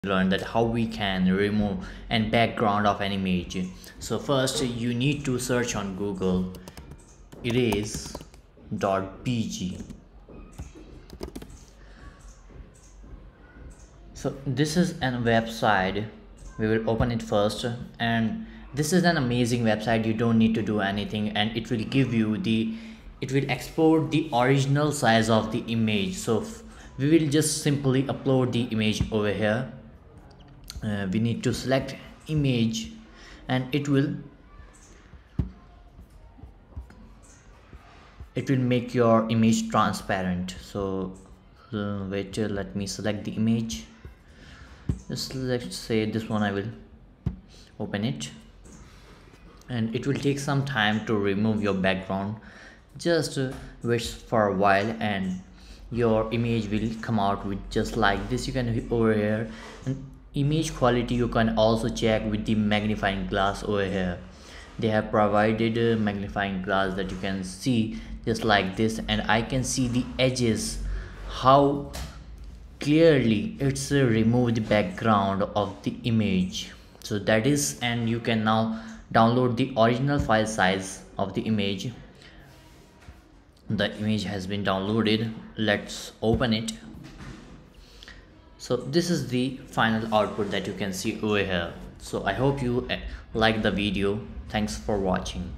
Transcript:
learn that how we can remove and background of an image. So first you need to search on Google erase.bg. So this is a website. We will open it first, and this is an amazing website. You don't need to do anything, and it will give you it will export the original size of the image. So we will just simply upload the image over here. We need to select image, and it will make your image transparent. So wait, let me select the image. Just let's say this one. I will open it, and it will take some time to remove your background. Just wait for a while, and your image will come out with just like this. You can over here, and image quality you can also check with the magnifying glass over here. They have provided a magnifying glass that you can see just like this, and I can see the edges, how clearly it's removed the background of the image. So that is, and you can now download the original file size of the image. The image has been downloaded. Let's open it. So this is the final output that you can see over here. So I hope you like the video. Thanks for watching.